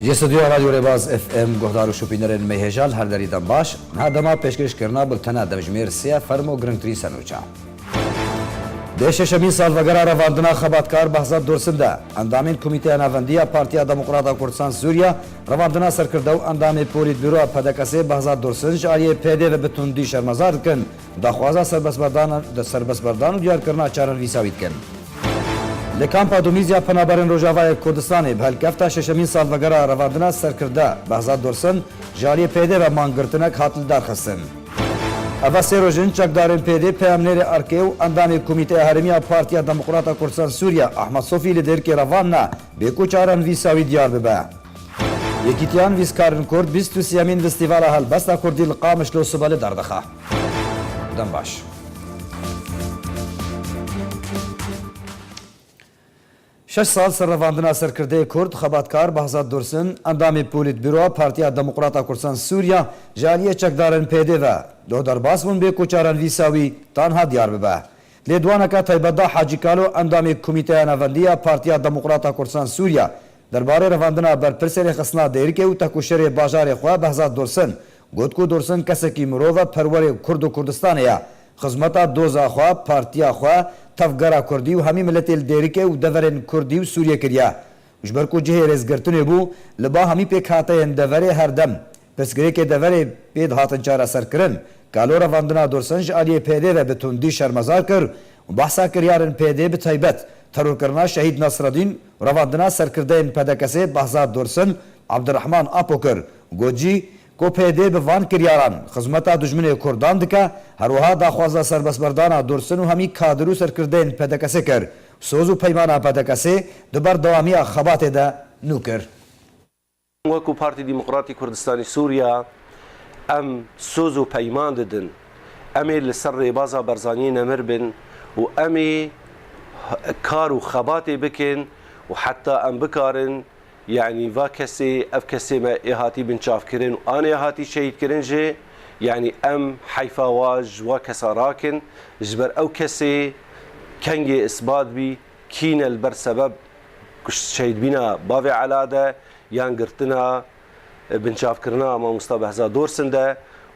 استودیو رادیو رباز اف ام گهدار و شوپینرین مهجال هر دری دم باش هدما پیشکش کرنا بلتنا دمجمیر سیا فرمو گرنگتری سنوچا دیش شمین سال وگرا رواندنا خباتکار بحثات دورسنده اندامین کمیته نواندیا پارتیا دموکراتا کردستان سوریا رواندنا سرکردو اندام پولیت بیرو پدکسی بحثات دورسنج آریه پیده و بتوندی شرمزار کن دخوازا سربسبردان و دیار کرنا چارن ویساوید کن لکامپا دومیزیا پنابرین روجاوای کردستانی بهلکفتا ششمین سال وگرا رواندنا سرکرده بحثات دورسن جاری پیده و مانگرتنک حاطل دار خستن اوا سه روزن چکدارن پیده پیامنر ارکیو اندام کمیته هرمیا پارتیا دموکراتا کردستان سوریا احمد صوفی لیدر که رواننا بکوچارن ویساوی دیار ببه یکیتیان ویسکارن کرد 23 فستیوال هلبستا کردی لقامش لو سباله دردخه دم باش شش سال سر رواندنا سرکرده کرد خباتکار بحثات دورسن اندام پولیت بیرو پارتیا دموکراتا کردستان سوریا جاریه چکدارن پیده و دو درباسمون به کوچارن ویساوی تنها دیار ببه لیدوانکا تایبدا حاجی کالو اندام کمیته نواندیا پارتیا دموکراتا کردستان سوریا درباره رواندنا برپرسر خصنا دیرکه و تکوشر بازار خوا بحثات دورسن گوتکو دورسن کسکی مروه پرور کرد و کردستانیا خدمتا دوزا خوا پارتیا خوا تفگرا کردی و همی ملت دیرکه و دورن کردی و سوریه کریا مجبر کو جه رزگرتنه بو لبا همی پیک هاته دوره هر دم پس گره که دوره پید هاتن چارا سر کرن کالو رواندنا دورسنج آلیه پیده و بتوندی شرمزار کر و بحثا کریارن پیده بتایبت ترور کرنا شهید نصرالدین رواندنا سرکردین پدکسه بحثات دورسن عبدالرحمن آپو کر گوجی کو پیده به وان کریاران خدمتا دشمن کردان دکا هر وها داخوازا سربسبردانا دورسن و همی کادرو سرکردین پدکسه کر سوزو پیمانا پدکسه دبر دوامی خبات ده نوکر وەکو پارتی دیموکراتی کوردستانی سووریا ئەم سۆز و پەیمان ددن ئەمێ لەسەر ڕێبازا بەرزانی نەمر بن و ئەمێ کار و خەباتێ بکەن و حتا ئەم بکارن یعنی وا کەسێ ئەف کەسێمە ئێهاتی بنچافکردن و ئانێ هاتی شەهیدکردن ژێ یعنی ئەم حیفاوا ژوا کەسا ڕاکن ji ber ئەو کەسێ کەنگێ ئیسبات بی کینە لەبەر سەبەب شەهیدبینا bavê عەلا یان گرتنا بنچافکردنا مامۆستا بەهزا دۆرسن de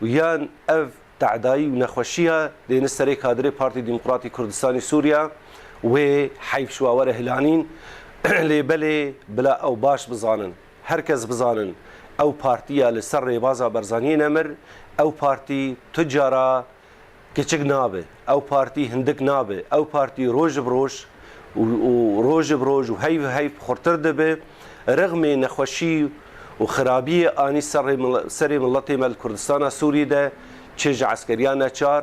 و یان ئەv تعدایی و نەخۆشیە دێنە سەرێ کادرێ پارتی دیموکراتی کوردستانی سووریا wê حیف شواوەرە هلانین لێبەلێ بلا ئەو باش بزانن هەر کەس بزانن ئەو پارتیە لەسەر ڕێبازا بەرزانیە نەمر ئەو پارتی تجارە کچک نابێ ئەو پارتی هەندێک نابێ ئەو پارتی ڕۆژ بڕۆژ و ڕۆژ بڕۆژ و هەیف هەیف خورتر دەبێ رغم نخوشی و خرابی آنی سری ملت مل کردستان سوری ده چه عسکریان چار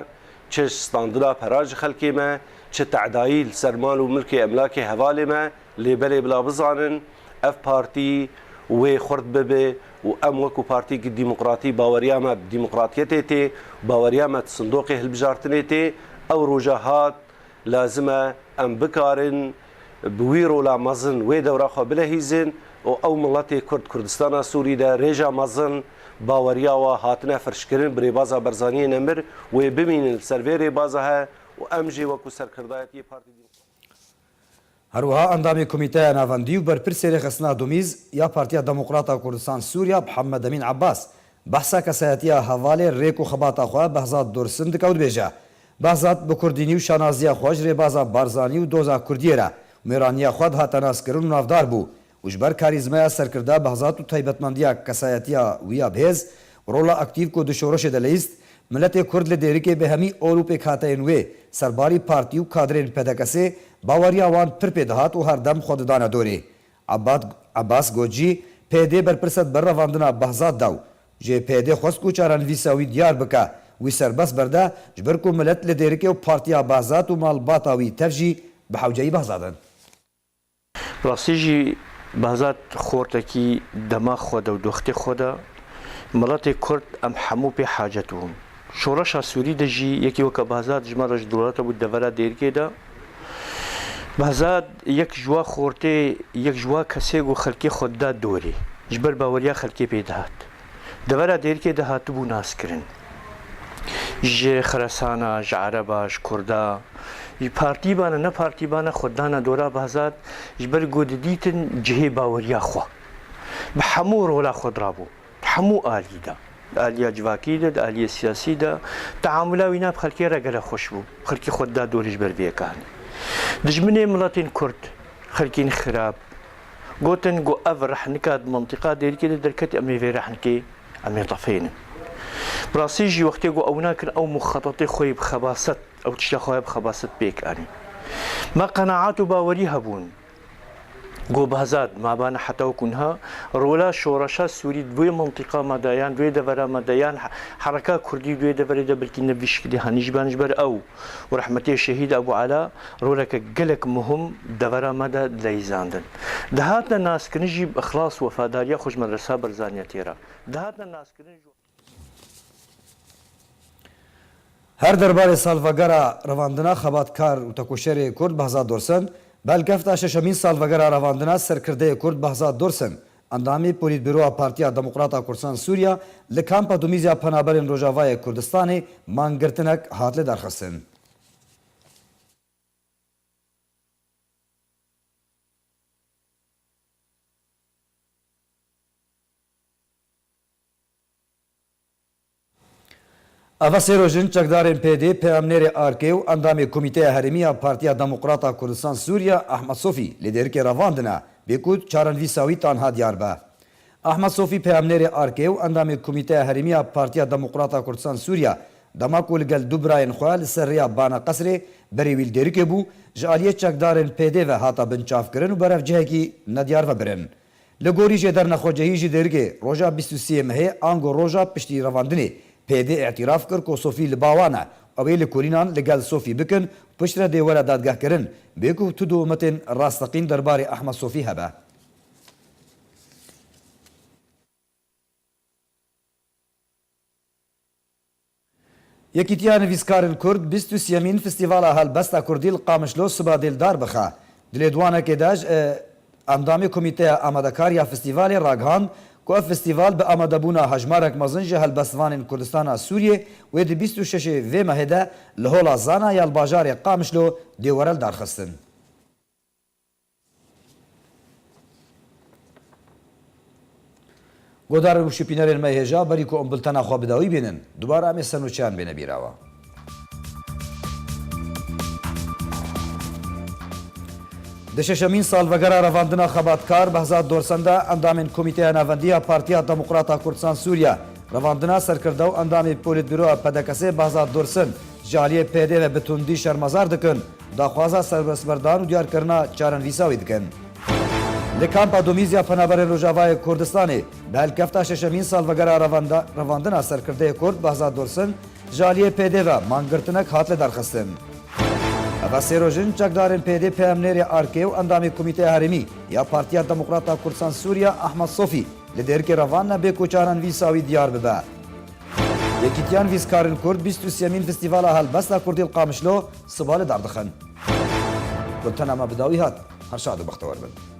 چه استاندلا پراج خلکی ما چه تعدایل سرمال و ملک املاک حوالی ما لیبل بلا بزانن اف پارتی و خرد ببه و ام وکو پارتی که دیموکراتی باوریامه دیموکراتیت تی باوریامه صندوق هلبجارتنه تی او روجهات لازمه ام بکارن بویرو لا مزن و دوره خو بلهیزن و او ملت کرد کردستان سوری ده رجا مزن باوریا و هاتنه فرشکرین بریبازا برزانی نمر و ببینن سروی ریبازا ها و امجی و کو سرکردایتی پارتی هر وها اندام کمیته نواندی و برپرسر خصنا دومیز یا پارتیا دموکراتا کردستان سوریا محمد امین عباس بحثا کسایتیا حواله ریکو خباتا خو بحثات دورسن دکاود بیجا بحثات بکردینی و شانازیا خوش ریبازا بارزانی و دوزا کردیره میرانیا خود هاتناس کرن نافدار بو وجبر کاریزمای سرکرده بحثات و تایبتمندیا کسایتیا ویا بهز رولا اکتیو کو دشورش دلیست ملت کرد لدیرکه به همی اولو په خاطین و سرباری پارتی و کادرین پدکسه باوریا وان پر پیدهات و هر دم خوددان دوری عباس گوجی پیده برپرسد بر رواندنا بحثات داو جه پیده خوست کو چارن ویساوی دیار بکا وی سربس برده جبر کو ملت لدیرکه و پارتیا بحثات و مالباتاوی تفجی بحوجهی بحثاتن راسیجی بازات خورتکی دماغ خود و دخت خود ملت کرد ام حمو به حاجتهم شورش سوری دجی یکی وک بازات جمارش دولت بود دوره دیر که دا بازات یک جوا خورته یک جوا کسی گو خلکی خود دا دوری جبر باوریا خلکی پیدات دوره دیر که ده هاتو بو ناس کرن ج خراسانه ج عرباش کردا پارتی بانه نه پارتی بانه خوددانه دورا بازات جبر گود دیتن جهه باوریا خو بە هەموو ڕۆلا خۆدرابوو هەموو ئالیدا ئالیا جوواکیدا ئالیە سیاسیدا تەعاملاوی ناب خەڵکی ڕێگەلە خۆش بوو خەڵکی خۆتدا دۆریش بەردیەکانی دژمنێ وڵاتین کورد خەڵکین خراپ گوتن گۆ ئەڤ ڕەحنکات منطقا دێریکێدا دەرکەتی ئەمێ vê ڕەحنکێ ئەمێ تەفێنن بڕاستیژی وەختێک گۆ ئەو ناکرد ئەو مخەتەتی خۆی بخەباست ئەو تشتە خۆی بخەباست پێکانی ما قەناعات و باوەری هەبوون گۆ بەهزاد مابانە حەتەوەکونها ڕۆلا شۆڕەشە سووری دوێ منطقا مادایان دوێ دەڤەرە مادایان حرەکە کوردی دوێ دەڤەرێدا بلکی نەڤیشکردی هەنیش بانش بەر ئەو و ڕەحمەتێ شەهید ئەبوو عەلا ڕۆلەکە گەلێک مهم دەڤەرە مەدە دەیزاندن دەهاتە ناسکردنیژی ئەخلاص و وەفاداریە خۆش مەدرسا بەرزانیە تێرە دەهاتە ناسکردن هەر دەربارەی ساڵڤەگەرە ڕەواندنا خەباتکار و تەکۆشەرێ کورد بەهزاد دۆرسن بەلگەفتا شەشەمین ساڵڤەگەرە ڕەواندنا سەرکردەیە کورد بەهزاد دۆرسن ئەندامی پۆلیتبیرۆا پارتیا دەموقراتا کوردستان سووریا لە کامپە دومیزیا پەنابەرên ڕۆژاوایە کوردستانê مانگرتنێک هات لێ دەرخستن. ئەڤە سێ ڕۆژن چەکدارên پێدێ پەیامنێرê ئارکێ و ئەندامê کۆمیتەیە هەرێمیە پارتیا دەموقراتا کوردستان سووریا ئەحمەد سۆفی لە دێرکێ ڕەواندنە بێکوت چارەنویساوی تانها دیار بە. ئەحمەد سۆفی پەیامنێرê ئارکێ و ئەندامê کۆمیتەیە هەرێمیە پارتیا دەموقراتا کوردستان سووریا دەماک و لەگەل دوو برایên xwe li ser rêya bana qesrê berê wî li dêrikê bû ji aliyê çekdarên pêdê ve hata binçavkirin û berevcihekî nediyar vebirin. Li gorî jê dernexwecehî ji dêrikê roja 23 mehê ango roja piştî revandinê پێدێ ئەتیراف کرد کۆ سۆفی li باوانە ئەوەی li کورînan لەگەل سۆفی bikin piştre dê were dadgehkirin bêku tu dûmetên rastexîn derbarê Ehmed Sofî hebe. Yekîtiya nivîskarên Kurd 23yemîn Festîvala Helbesta Kurdî li Qamişlo siba dêldar bixe. Dilê dwanekê de ji endamê komîteya amadekariya festîvalê ragihand ku ev festîval bi amadebûna hejmarek mezin ji helbestvanên Kurdistana Sûriyê wê di 26 vê mehê de li hola zana ya li bajarê Qamişlo dê were li darxistin. Godarên û şîpînerên me hêja berî ku em biltena xwe bidawî bînin dubara em ê senûçeyan bêne bîrawa. Di şeşemîn salvegera revandina xebatkar behzad dorsen de endamên Komîteya Navendiya Partiya Demokrata Kurdistan Sûriya revandina serkirde û endamê Polîtbîroya PDKSê behzad dorsin ji aliyê pêdê ve bi tundî şermezar dikin daxwaza serbestberdan û diyarkirina çarenivîsa wî dikin. Li kampa domîzya penaberên Rojavayê Kurdistanê bi helkefta şeşemîn salvegera revandina serkirdeyê Kurd behzad dorsin ji aliyê pêdê ve mangirtinek hat lê derxistin. Ev sê rojin çekdarên pêdê peyamnêrê arkê û endamê Komîteya Herêmî ya Partiya Demokrata Kurdistan Sûriya Ehmed Sofî li dêrikê revan nebê ku çarenivîsa wî diyar bibe. Yekîtiyan vîskarên Kurd 23yemîn Festîvala Helbesta Kurdî li Qamişlo siba li derdixin. Bultena me bidawî hat her şad û bextewar bin.